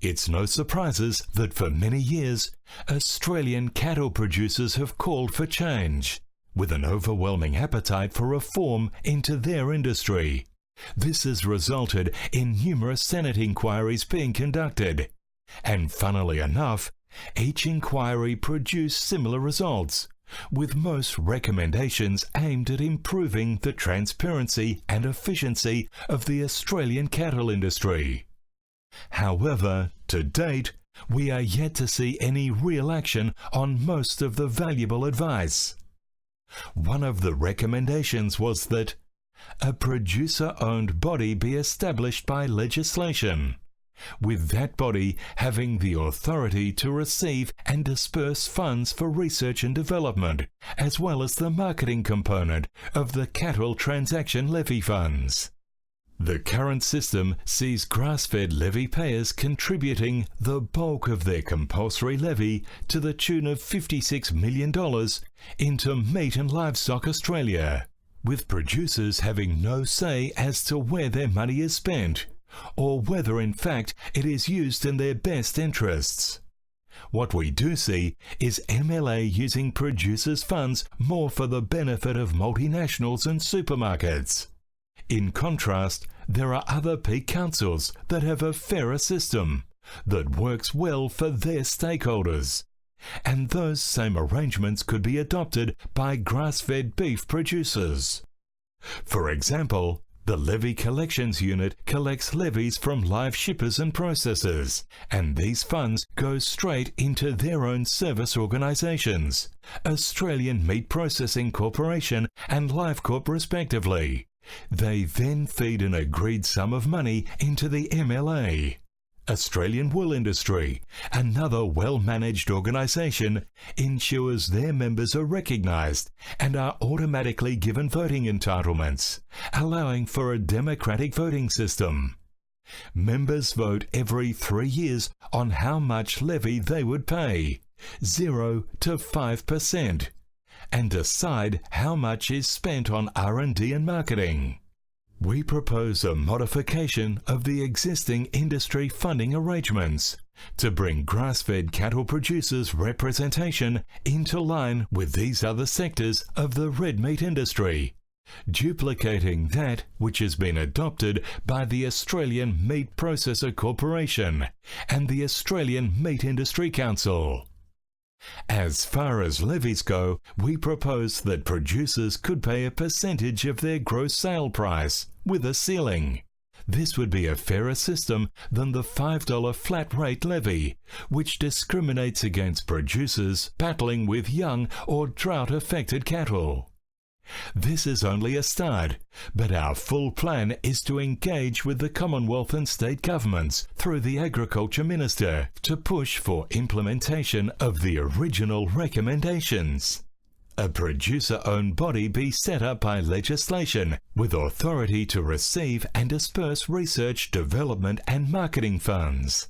It's no surprises that for many years, Australian cattle producers have called for change, with an overwhelming appetite for reform into their industry. This has resulted in numerous Senate inquiries being conducted, and funnily enough, each inquiry produced similar results, with most recommendations aimed at improving the transparency and efficiency of the Australian cattle industry. However, to date, we are yet to see any real action on most of the valuable advice. One of the recommendations was that a producer-owned body be established by legislation, with that body having the authority to receive and disperse funds for research and development, as well as the marketing component of the cattle transaction levy funds. The current system sees grass-fed levy payers contributing the bulk of their compulsory levy to the tune of $56 million into Meat and Livestock Australia, with producers having no say as to where their money is spent, or whether in fact it is used in their best interests. What we do see is MLA using producers' funds more for the benefit of multinationals and supermarkets. In contrast, there are other peak councils that have a fairer system that works well for their stakeholders, and those same arrangements could be adopted by grass-fed beef producers. For example, the Levy Collections Unit collects levies from live shippers and processors, and these funds go straight into their own service organisations, Australian Meat Processing Corporation and LiveCorp respectively. They then feed an agreed sum of money into the MLA. Australian Wool Industry, another well-managed organisation, ensures their members are recognised and are automatically given voting entitlements, allowing for a democratic voting system. Members vote every 3 years on how much levy they would pay, 0 to 5%, and decide how much is spent on R&D and marketing. We propose a modification of the existing industry funding arrangements to bring grass-fed cattle producers' representation into line with these other sectors of the red meat industry, duplicating that which has been adopted by the Australian Meat Processor Corporation and the Australian Meat Industry Council. As far as levies go, we propose that producers could pay a percentage of their gross sale price, with a ceiling. This would be a fairer system than the $5 flat rate levy, which discriminates against producers battling with young or drought-affected cattle. This is only a start, but our full plan is to engage with the Commonwealth and state governments through the Agriculture Minister to push for implementation of the original recommendations. A producer-owned body be set up by legislation with authority to receive and disperse research, development and marketing funds.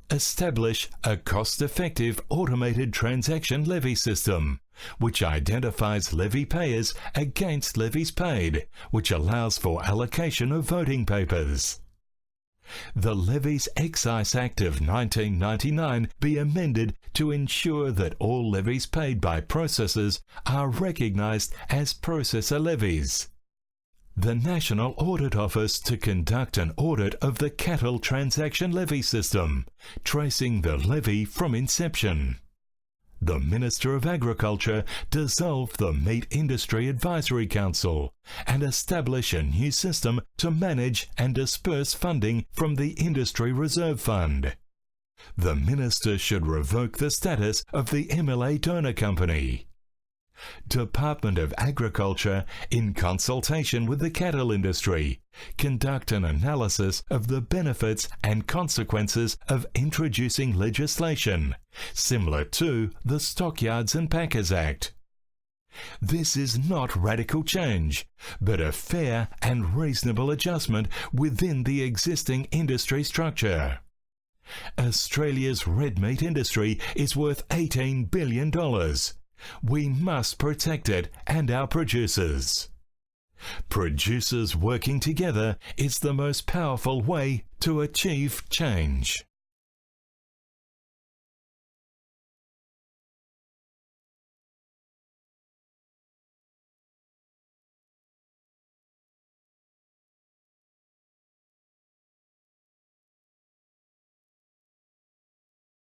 Establish a cost-effective automated transaction levy system, which identifies levy payers against levies paid, which allows for allocation of voting papers. The Levies Excise Act of 1999 be amended to ensure that all levies paid by processors are recognised as processor levies. The National Audit Office to conduct an audit of the cattle transaction levy system, tracing the levy from inception. The Minister of Agriculture dissolve the Meat Industry Advisory Council and establish a new system to manage and disperse funding from the Industry Reserve Fund. The Minister should revoke the status of the MLA donor company. Department of Agriculture, in consultation with the cattle industry, conduct an analysis of the benefits and consequences of introducing legislation similar to the Stockyards and Packers Act. This is not radical change, but a fair and reasonable adjustment within the existing industry structure. Australia's red meat industry is worth $18 billion. We must protect it and our producers. Producers working together is the most powerful way to achieve change.